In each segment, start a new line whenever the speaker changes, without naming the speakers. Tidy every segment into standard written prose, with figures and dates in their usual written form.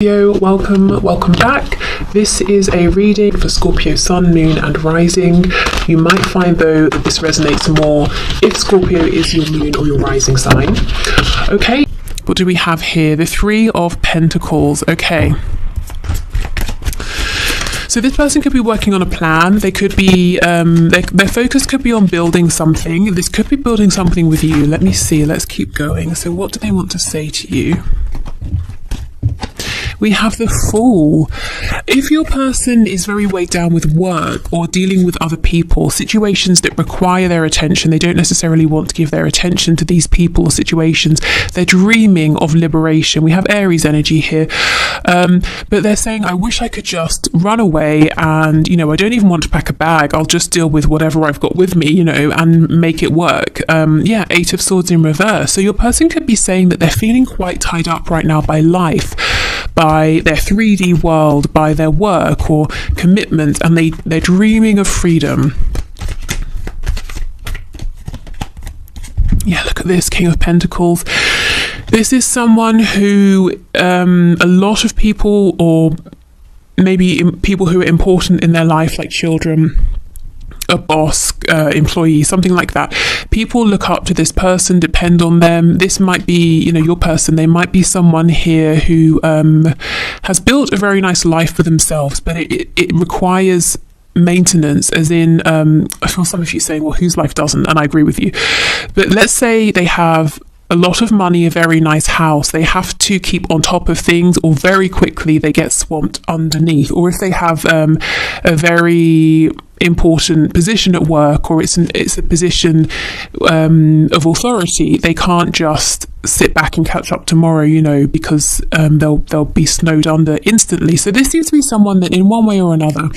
Welcome back. This is a reading for Scorpio Sun, Moon and Rising. You might find though that this resonates more if Scorpio is your moon or your rising sign. Okay, what do we have here? The Three of Pentacles. Okay, so this person could be working on a plan. They could be their focus could be on building something. This could be building something with you. Let me see, let's keep going. So what do they want to say to you? We have the Fool. If your person is very weighed down with work or dealing with other people, situations that require their attention, they don't necessarily want to give their attention to these people or situations. They're dreaming of liberation. We have Aries energy here. But they're saying, I wish I could just run away and, I don't even want to pack a bag. I'll just deal with whatever I've got with me, and make it work. Eight of Swords in reverse. So your person could be saying that they're feeling quite tied up right now by life, by their 3D world, by their work or commitment, and they're dreaming of freedom. Yeah, look at this, King of Pentacles. This is someone who a lot of people, or maybe people who are important in their life, like children, a boss, employee, something like that. People look up to this person, depend on them. This might be, your person. They might be someone here who has built a very nice life for themselves, but it requires maintenance, as in, I feel some of you saying, well, whose life doesn't? And I agree with you. But let's say they have a lot of money, a very nice house. They have to keep on top of things, or very quickly they get swamped underneath. Or if they have a very important position at work, or it's a position of authority, they can't just sit back and catch up tomorrow, because they'll be snowed under instantly. So this seems to be someone that in one way or another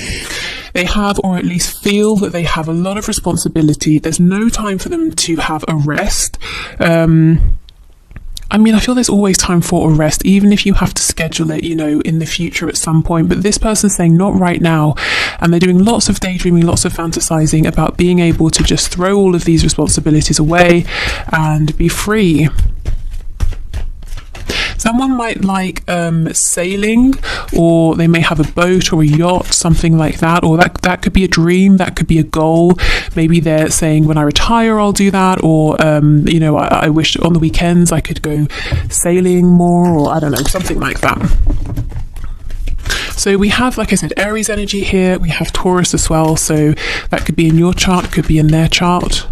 they have, or at least feel that they have a lot of responsibility. There's no time for them to have a rest. I feel there's always time for a rest, even if you have to schedule it, in the future at some point. But this person's saying not right now. And they're doing lots of daydreaming, lots of fantasizing about being able to just throw all of these responsibilities away and be free. Someone might like sailing, or they may have a boat or a yacht, something like that, or that could be a dream, that could be a goal. Maybe they're saying, when I retire, I'll do that, or I wish on the weekends I could go sailing more, or I don't know, something like that. So we have, like I said, Aries energy here. We have Taurus as well. So that could be in your chart, could be in their chart.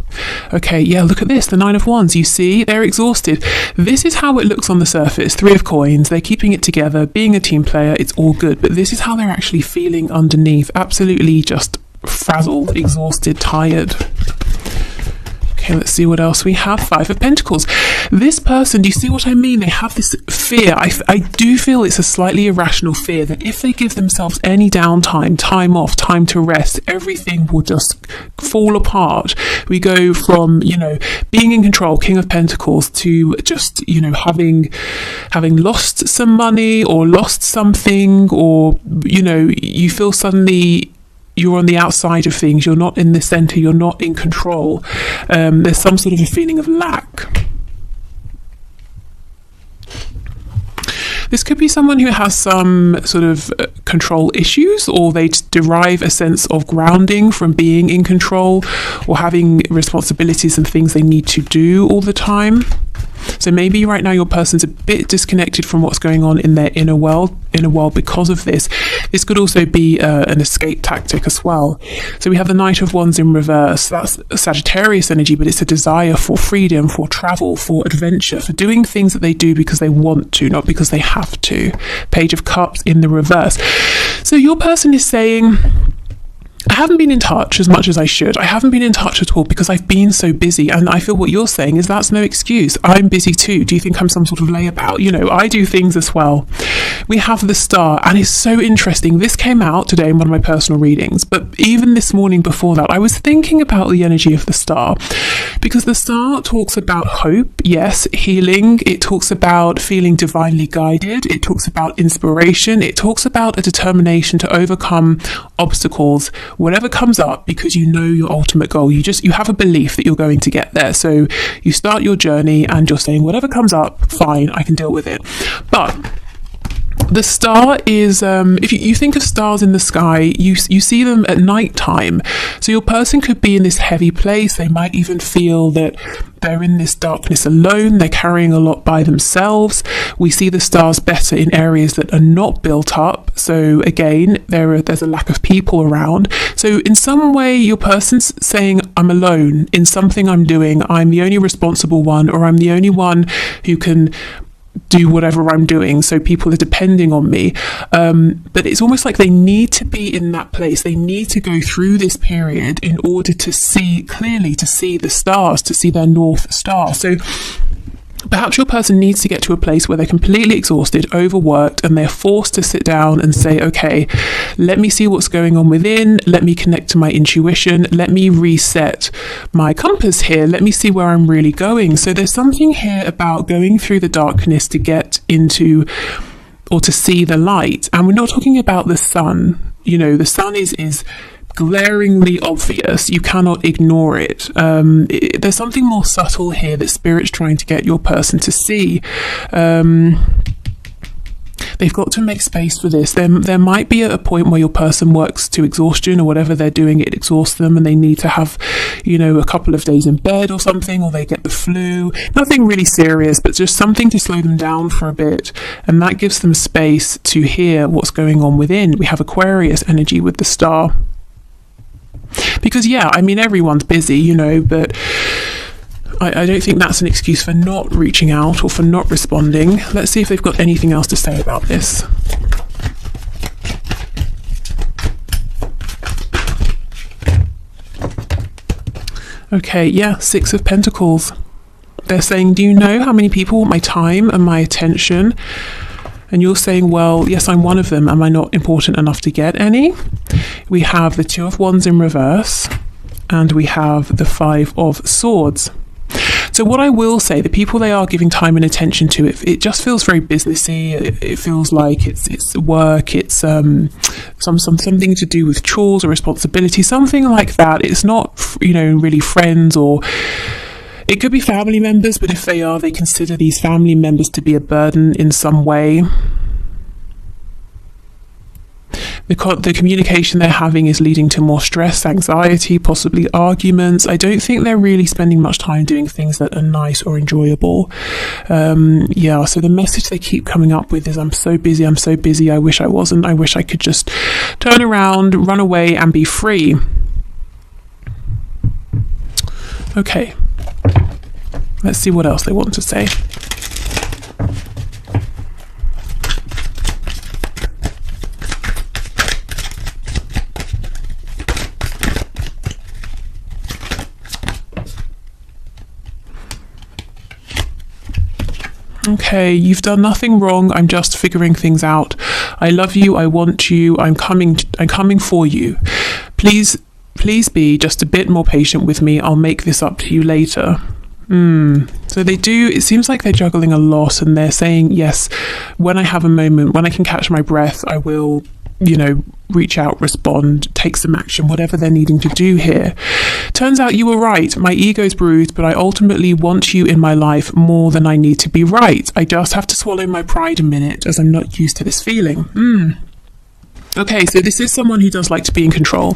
Okay, yeah, look at this, the Nine of Wands. You see, they're exhausted. This is how it looks on the surface. Three of Coins. They're keeping it together, being a team player. It's all good. But this is how they're actually feeling underneath. Absolutely just frazzled, exhausted, tired. Okay, let's see what else we have. Five of Pentacles. This person, do you see what I mean? They have this fear. I do feel it's a slightly irrational fear that if they give themselves any downtime, time off, time to rest, everything will just fall apart. We go from, being in control, King of Pentacles, to just, having lost some money or lost something, or, you feel suddenly you're on the outside of things, you're not in the center, you're not in control. There's some sort of a feeling of lack. This could be someone who has some sort of control issues, or they derive a sense of grounding from being in control, or having responsibilities and things they need to do all the time. So maybe right now your person's a bit disconnected from what's going on in their inner world because of this. This could also be an escape tactic as well. So we have the Knight of Wands in reverse. That's Sagittarius energy, but it's a desire for freedom, for travel, for adventure, for doing things that they do because they want to, not because they have to. Page of Cups in the reverse. So your person is saying, I haven't been in touch as much as I should. I haven't been in touch at all because I've been so busy. And I feel what you're saying is that's no excuse. I'm busy too. Do you think I'm some sort of layabout? I do things as well. We have the Star, and it's so interesting. This came out today in one of my personal readings, but even this morning before that, I was thinking about the energy of the Star, because the Star talks about hope, yes, healing. It talks about feeling divinely guided. It talks about inspiration. It talks about a determination to overcome obstacles, whatever comes up, because you know your ultimate goal. You have a belief that you're going to get there. So you start your journey and you're saying, whatever comes up, fine, I can deal with it. But The star is, if you think of stars in the sky, you see them at night time. So your person could be in this heavy place. They might even feel that they're in this darkness alone. They're carrying a lot by themselves. We see the stars better in areas that are not built up. So again, there's a lack of people around. So in some way, your person's saying, I'm alone in something I'm doing. I'm the only responsible one, or I'm the only one who can do whatever I'm doing, so people are depending on me, but it's almost like they need to be in that place. They need to go through this period in order to see clearly, to see the stars, to see their North Star. So perhaps your person needs to get to a place where they're completely exhausted, overworked, and they're forced to sit down and say, okay, let me see what's going on within. Let me connect to my intuition. Let me reset my compass here. Let me see where I'm really going. So there's something here about going through the darkness to get into or to see the light. And we're not talking about the sun. You know, the sun is glaringly obvious. You cannot ignore it. There's something more subtle here that Spirit's trying to get your person to see. They've got to make space for this. There might be a point where your person works to exhaustion, or whatever they're doing, it exhausts them, and they need to have, a couple of days in bed or something, or they get the flu. Nothing really serious, but just something to slow them down for a bit. And that gives them space to hear what's going on within. We have Aquarius energy with the star. Because, everyone's busy, but I don't think that's an excuse for not reaching out or for not responding. Let's see if they've got anything else to say about this. Okay, Six of Pentacles. They're saying, do you know how many people want my time and my attention? And you're saying, well, yes, I'm one of them. Am I not important enough to get any? We have the Two of Wands in reverse, and we have the Five of Swords. So what I will say, the people they are giving time and attention to, it just feels very businessy. It feels like it's work. It's something to do with chores or responsibility, something like that. It's not, really friends, or it could be family members, but if they are, they consider these family members to be a burden in some way. The communication they're having is leading to more stress, anxiety, possibly arguments. I don't think they're really spending much time doing things that are nice or enjoyable. So the message they keep coming up with is, I'm so busy, I wish I wasn't. I wish I could just turn around, run away, and be free. Okay. Let's see what else they want to say. Okay, you've done nothing wrong. I'm just figuring things out. I love you. I want you. I'm coming for you. Please be just a bit more patient with me. I'll make this up to you later. So they do, it seems like they're juggling a lot, and they're saying, yes, when I have a moment, when I can catch my breath, I will, reach out, respond, take some action, whatever they're needing to do here. Turns out you were right. My ego's bruised, but I ultimately want you in my life more than I need to be right. I just have to swallow my pride a minute, as I'm not used to this feeling. Okay, so this is someone who does like to be in control.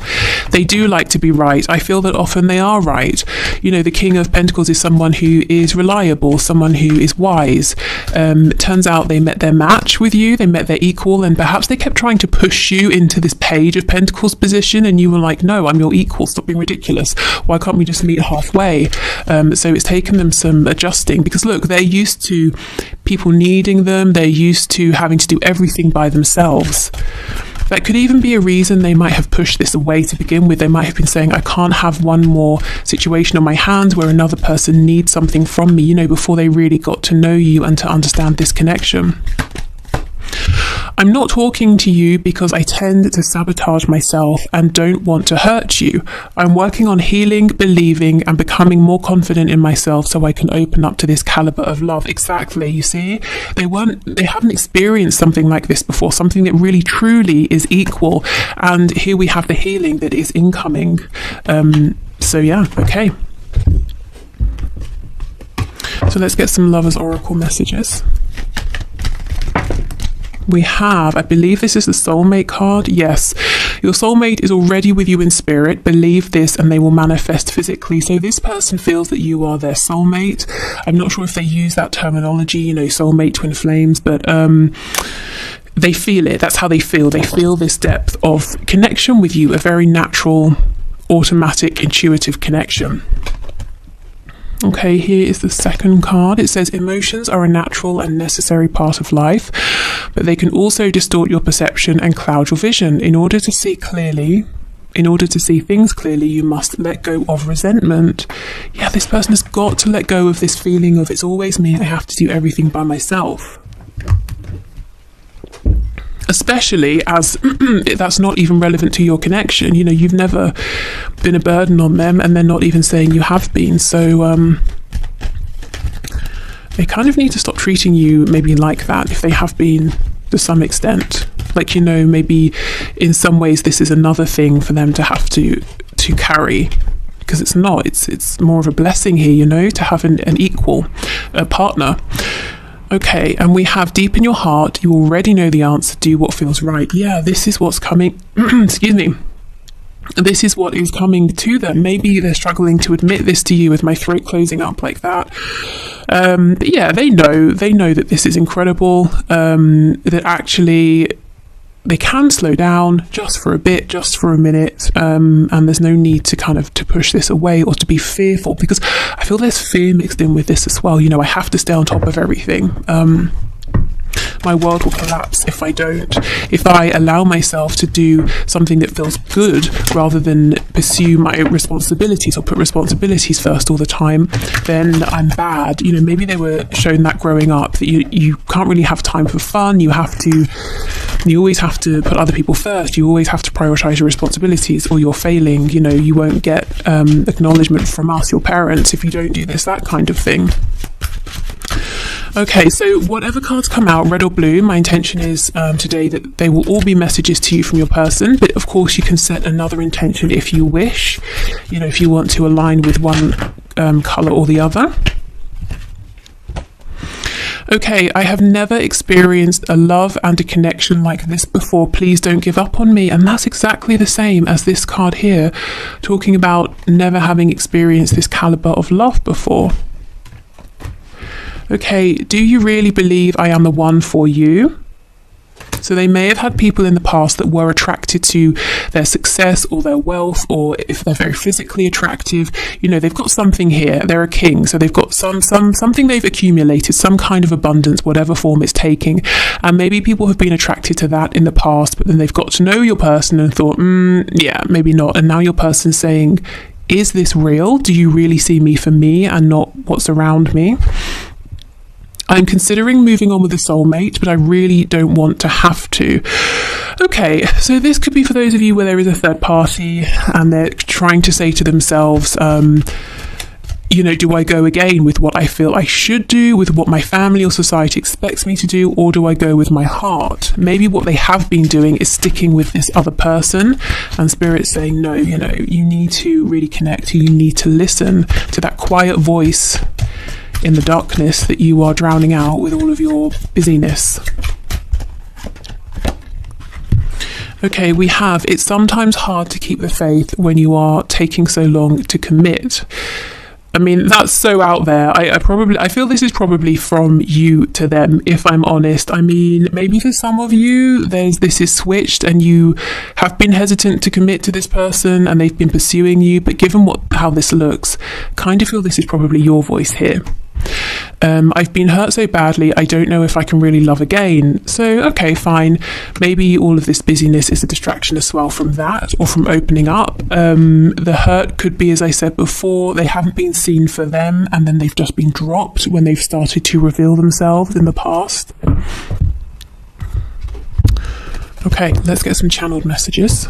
They do like to be right. I feel that often they are right. The King of Pentacles is someone who is reliable, someone who is wise. Turns out they met their match with you, they met their equal, and perhaps they kept trying to push you into this Page of Pentacles position, and you were like, no, I'm your equal, stop being ridiculous. Why can't we just meet halfway? So it's taken them some adjusting, because look, they're used to people needing them. They're used to having to do everything by themselves. That could even be a reason they might have pushed this away to begin with. They might have been saying, I can't have one more situation on my hands where another person needs something from me, before they really got to know you and to understand this connection. I'm not talking to you because I tend to sabotage myself and don't want to hurt you. I'm working on healing, believing, and becoming more confident in myself so I can open up to this caliber of love. Exactly, you see? They haven't experienced something like this before, something that really truly is equal. And here we have the healing that is incoming. Okay. So let's get some Lovers Oracle messages. We have, I believe this is the soulmate card. Yes, your soulmate is already with you in spirit. Believe this and they will manifest physically. So this person feels that you are their soulmate. I'm not sure if they use that terminology, you know, soulmate, twin flames, but they feel it. That's how they feel. They feel this depth of connection with you, a very natural, automatic, intuitive connection. Okay, here is the second card. It says emotions are a natural and necessary part of life, but they can also distort your perception and cloud your vision. In order to see clearly, in order to see things clearly, you must let go of resentment. Yeah, this person has got to let go of this feeling of it's always me, I have to do everything by myself. Especially as that's not even relevant to your connection. You know, you've never been a burden on them and they're not even saying you have been. So they kind of need to stop treating you maybe like that if they have been to some extent. Like, you know, maybe in some ways this is another thing for them to have to carry, because it's not. It's more of a blessing here, you know, to have an equal partner. Okay, and we have deep in your heart, you already know the answer, do what feels right. Yeah, this is what's coming, excuse me, this is what is coming to them. Maybe they're struggling to admit this to you with my throat closing up like that. But yeah, they know that this is incredible, that actually they can slow down just for a bit, just for a minute, and there's no need to kind of to push this away or to be fearful, because I feel there's fear mixed in with this as well. You know, I have to stay on top of everything. My world will collapse if I don't. If I allow myself to do something that feels good rather than pursue my responsibilities or put responsibilities first all the time, then I'm bad. You know, maybe they were shown that growing up, that you can't really have time for fun. You always have to put other people first. You always have to prioritize your responsibilities or you're failing. You know, you won't get acknowledgement from us, your parents, if you don't do this, that kind of thing. Okay, so whatever cards come out, red or blue, my intention is today that they will all be messages to you from your person, but of course you can set another intention if you wish, you know, if you want to align with one colour or the other. Okay, I have never experienced a love and a connection like this before. Please don't give up on me. And that's exactly the same as this card here, talking about never having experienced this caliber of love before. Okay, do you really believe I am the one for you? So they may have had people in the past that were attracted to their success or their wealth, or if they're very physically attractive, you know, they've got something here. They're a king, so they've got something they've accumulated, some kind of abundance, whatever form it's taking. And maybe people have been attracted to that in the past, but then they've got to know your person and thought, yeah, maybe not. And now your person's saying, is this real? Do you really see me for me and not what's around me? I'm considering moving on with a soulmate, but I really don't want to have to. Okay, so this could be for those of you where there is a third party and they're trying to say to themselves, you know, do I go again with what I feel I should do, with what my family or society expects me to do, or do I go with my heart? Maybe what they have been doing is sticking with this other person, and Spirit's saying, no, you know, you need to really connect, you need to listen to that quiet voice in the darkness that you are drowning out with all of your busyness. Okay, we have, it's sometimes hard to keep the faith when you are taking so long to commit. I mean, that's so out there. I feel this is probably from you to them, if I'm honest. I mean, maybe for some of you, this is switched and you have been hesitant to commit to this person and they've been pursuing you. But given how this looks, kind of feel this is probably your voice here. I've been hurt so badly, I don't know if I can really love again. So, okay, fine. Maybe all of this busyness is a distraction as well from that, or from opening up. The hurt could be, as I said before, they haven't been seen for them, and then they've just been dropped when they've started to reveal themselves in the past. Okay, let's get some channeled messages.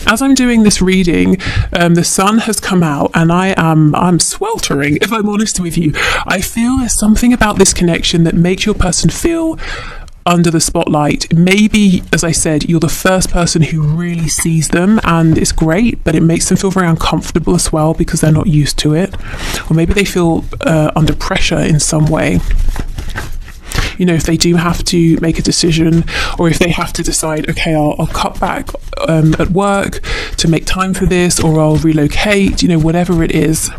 As I'm doing this reading, the sun has come out and I'm sweltering, if I'm honest with you. I feel there's something about this connection that makes your person feel under the spotlight. Maybe, as I said, you're the first person who really sees them and it's great, but it makes them feel very uncomfortable as well because they're not used to it. Or maybe they feel under pressure in some way. you know, if they do have to make a decision, or if they have to decide, okay, I'll cut back at work to make time for this, or I'll relocate, you know, whatever it is.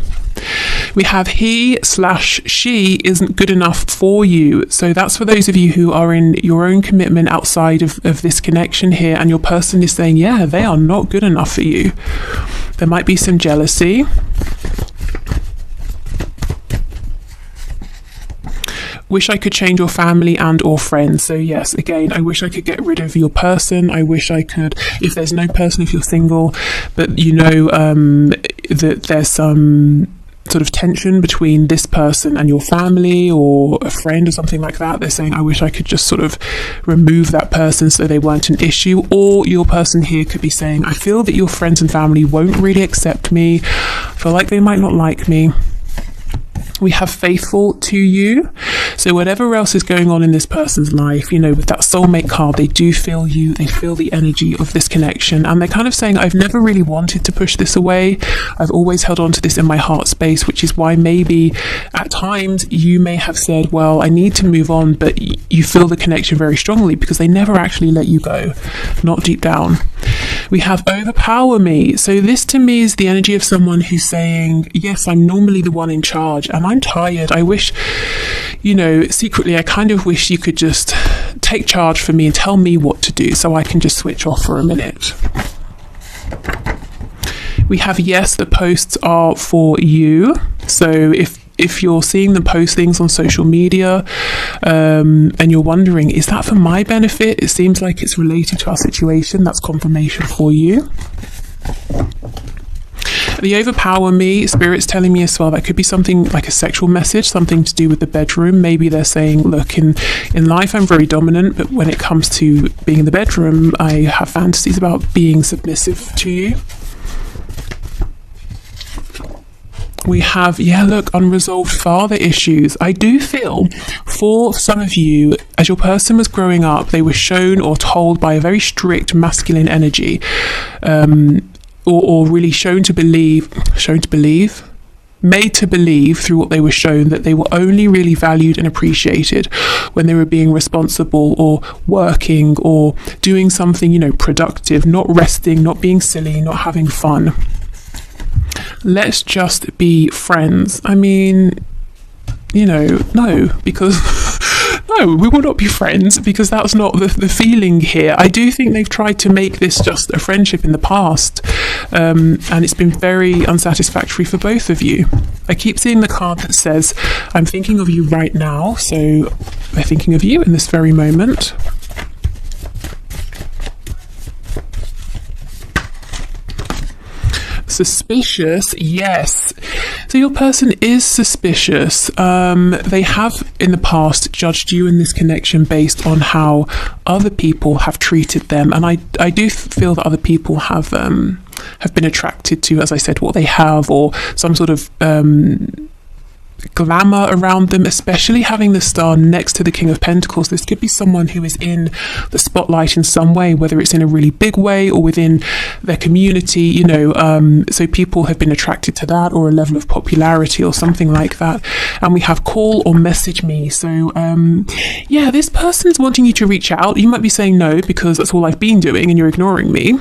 We have he/she isn't good enough for you. So that's for those of you who are in your own commitment outside of this connection here, and your person is saying, yeah, they are not good enough for you. There might be some jealousy. Wish I could change your family and or friends. So yes, again, I wish I could get rid of your person. I wish I could, if there's no person, if you're single, but you know that there's some sort of tension between this person and your family or a friend or something like that. They're saying, I wish I could just sort of remove that person so they weren't an issue. Or your person here could be saying, I feel that your friends and family won't really accept me. I feel like they might not like me. We have faithful to you. So whatever else is going on in this person's life, you know, with that soulmate card, they do feel you, they feel the energy of this connection. And they're kind of saying, I've never really wanted to push this away. I've always held on to this in my heart space, which is why maybe at times you may have said, well, I need to move on, but you feel the connection very strongly because they never actually let you go, not deep down. We have overpower me. So this to me is the energy of someone who's saying, yes, I'm normally the one in charge and I'm tired. I wish, you know, secretly, I kind of wish you could just take charge for me and tell me what to do so I can just switch off for a minute. We have yes, the posts are for you. So if you're seeing them post things on social media and you're wondering, is that for my benefit? It seems like it's related to our situation. That's confirmation for you. The overpower me, Spirit's telling me as well, that could be something like a sexual message, something to do with the bedroom. Maybe they're saying, look, in life I'm very dominant, but when it comes to being in the bedroom, I have fantasies about being submissive to you. We have, unresolved father issues. I do feel for some of you, as your person was growing up, they were shown or told by a very strict masculine energy, or really made to believe through what they were shown that they were only really valued and appreciated when they were being responsible or working or doing something, you know, productive, not resting, not being silly, not having fun. Let's just be friends. I mean, you know, no, because no, we will not be friends because that's not the feeling here. I do think they've tried to make this just a friendship in the past, and it's been very unsatisfactory for both of you. I keep seeing the card that says, I'm thinking of you right now, so they're thinking of you in this very moment. Suspicious, yes. So your person is suspicious. They have in the past judged you in this connection based on how other people have treated them, and I do feel that other people have been attracted to, as I said, what they have, or some sort of glamour around them, especially having the star next to the King of Pentacles. This could be someone who is in the spotlight in some way, whether it's in a really big way or within their community, you know, so people have been attracted to that, or a level of popularity or something like that. And we have call or message me. So this person's wanting you to reach out. You might be saying no because that's all I've been doing and you're ignoring me.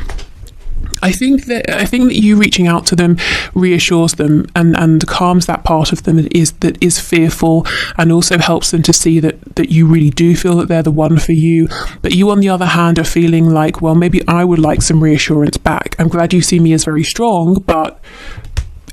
I think that you reaching out to them reassures them and calms that part of them that is fearful, and also helps them to see that you really do feel that they're the one for you. But you, on the other hand, are feeling like, well, maybe I would like some reassurance back. I'm glad you see me as very strong, but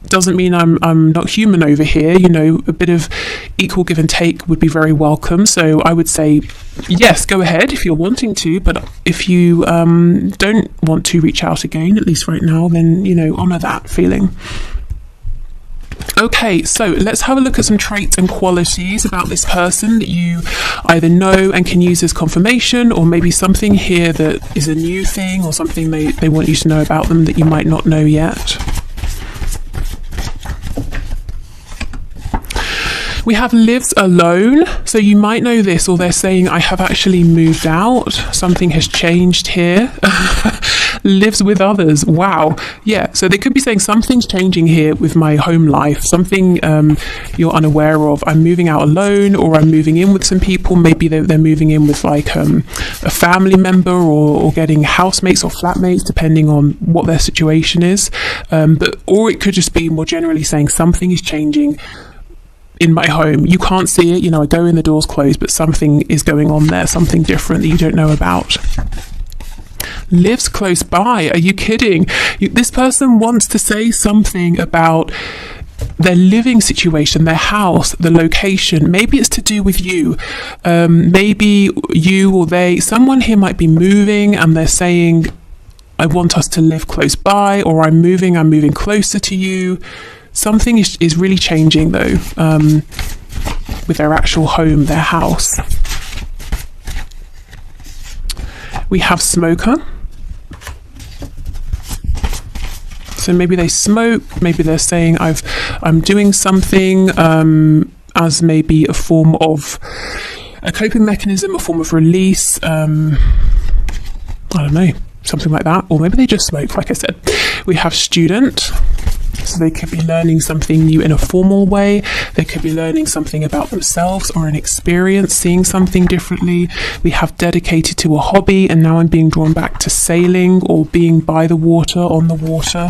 doesn't mean I'm not human over here. You know, a bit of equal give and take would be very welcome. So I would say, yes, go ahead if you're wanting to, but if you don't want to reach out again, at least right now, then, you know, honor that feeling. Okay, so let's have a look at some traits and qualities about this person that you either know and can use as confirmation, or maybe something here that is a new thing or something they want you to know about them that you might not know yet. We have lives alone. So you might know this, or they're saying, I have actually moved out. Something has changed here. Lives with others. Wow. Yeah. So they could be saying something's changing here with my home life, something you're unaware of. I'm moving out alone, or I'm moving in with some people. Maybe they're moving in with like a family member, or getting housemates or flatmates, depending on what their situation is. Or it could just be more generally saying something is changing in my home. You can't see it, I go in, the door's closed, but something is going on there, something different that you don't know about. Lives close by. Are you kidding? This person wants to say something about their living situation, their house, the location. Maybe it's to do with you. Maybe you or they, someone here might be moving and they're saying, I want us to live close by, or I'm moving closer to you. Something is really changing though, with their actual home, their house. We have smoker. So maybe they smoke, maybe they're saying I'm doing something as maybe a form of a coping mechanism, a form of release, I don't know, something like that. Or maybe they just smoke, like I said. We have student. So they could be learning something new in a formal way. They could be learning something about themselves or an experience, seeing something differently. We have dedicated to a hobby, and now I'm being drawn back to sailing or being by the water, on the water.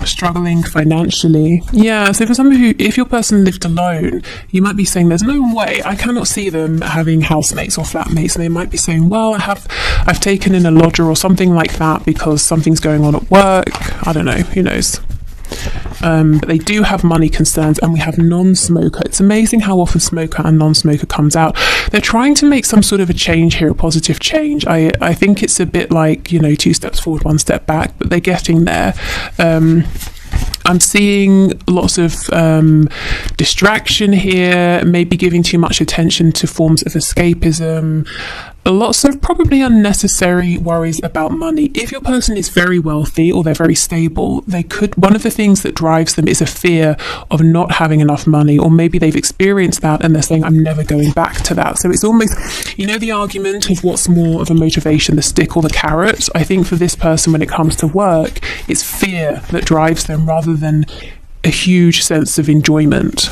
Struggling financially. Yeah, so for some of you, if your person lived alone, you might be saying there's no way, I cannot see them having housemates or flatmates. And they might be saying, well, I've taken in a lodger or something like that because something's going on at work. I don't know, who knows. But they do have money concerns, and we have non-smoker. It's amazing how often smoker and non-smoker comes out. They're trying to make some sort of a change here, a positive change. I think it's a bit like, 2 steps forward, 1 step back, but they're getting there. I'm seeing lots of distraction here, maybe giving too much attention to forms of escapism, lots of probably unnecessary worries about money. If your person is very wealthy or they're very stable, one of the things that drives them is a fear of not having enough money, or maybe they've experienced that and they're saying, I'm never going back to that. So it's almost, the argument of what's more of a motivation, the stick or the carrot. I think for this person, when it comes to work, it's fear that drives them rather than a huge sense of enjoyment.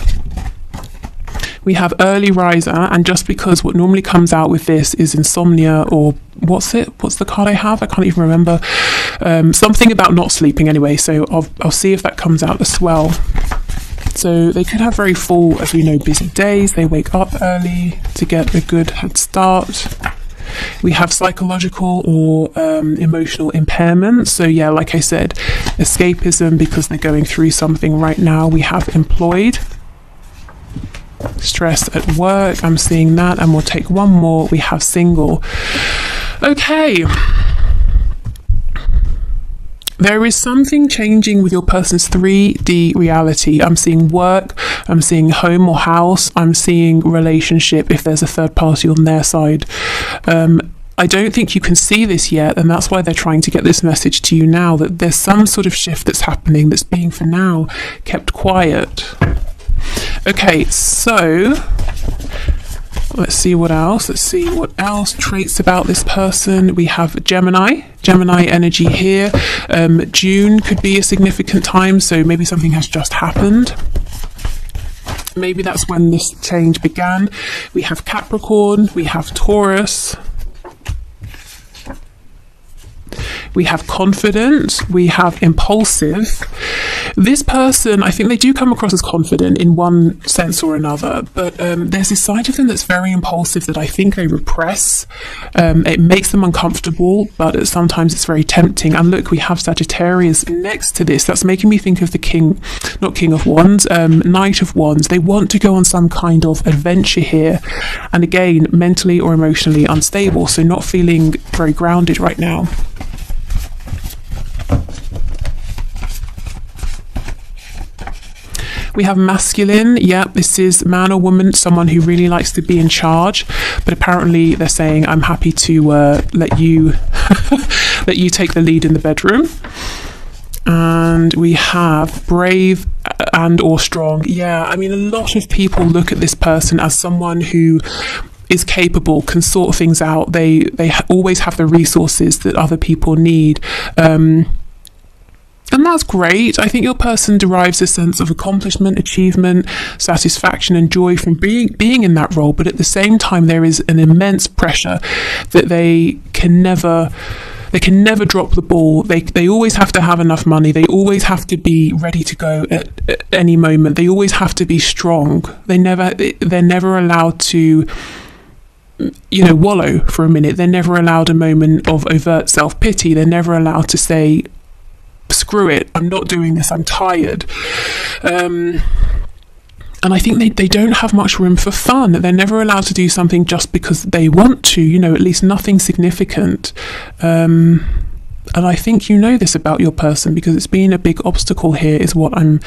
We have early riser, and just because what normally comes out with this is insomnia, or what's the card I have? I can't even remember. Something about not sleeping anyway, so I'll see if that comes out as well. So they could have very full, as we know, busy days. They wake up early to get a good head start. We have psychological or emotional impairment. So yeah, like I said, escapism because they're going through something right now. We have employed. Stress at work, I'm seeing that, and we'll take one more. We have single. Okay. There is something changing with your person's 3D reality. I'm seeing work, I'm seeing home or house, I'm seeing relationship if there's a third party on their side. I don't think you can see this yet, and that's why they're trying to get this message to you now, that there's some sort of shift that's happening that's being, for now, kept quiet. Okay, so let's see what else. Traits about this person. We have Gemini energy here. June could be a significant time, so maybe something has just happened. Maybe that's when this change began. We have Capricorn, we have Taurus. We have confident, we have impulsive. This person, I think they do come across as confident in one sense or another, but there's this side of them that's very impulsive that I think they repress. It makes them uncomfortable, but sometimes it's very tempting. And look, we have Sagittarius next to this. That's making me think of the King of Wands, Knight of Wands. They want to go on some kind of adventure here. And again, mentally or emotionally unstable, so not feeling very grounded right now. We have masculine. Yeah, this is man or woman, someone who really likes to be in charge, but apparently they're saying, I'm happy to let you let you take the lead in the bedroom. And we have brave and or strong. Yeah, I mean, a lot of people look at this person as someone who is capable, can sort things out. They always have the resources that other people need. And that's great. I think your person derives a sense of accomplishment, achievement, satisfaction and joy from being in that role. But at the same time, there is an immense pressure that they can never drop the ball. They always have to have enough money. They always have to be ready to go at any moment. They always have to be strong. They're never allowed to, wallow for a minute. They're never allowed a moment of overt self-pity. They're never allowed to say, screw it, I'm not doing this, I'm tired. And I think they don't have much room for fun. They're never allowed to do something just because they want to, at least nothing significant. And I think this about your person, because it's been a big obstacle here, is what I'm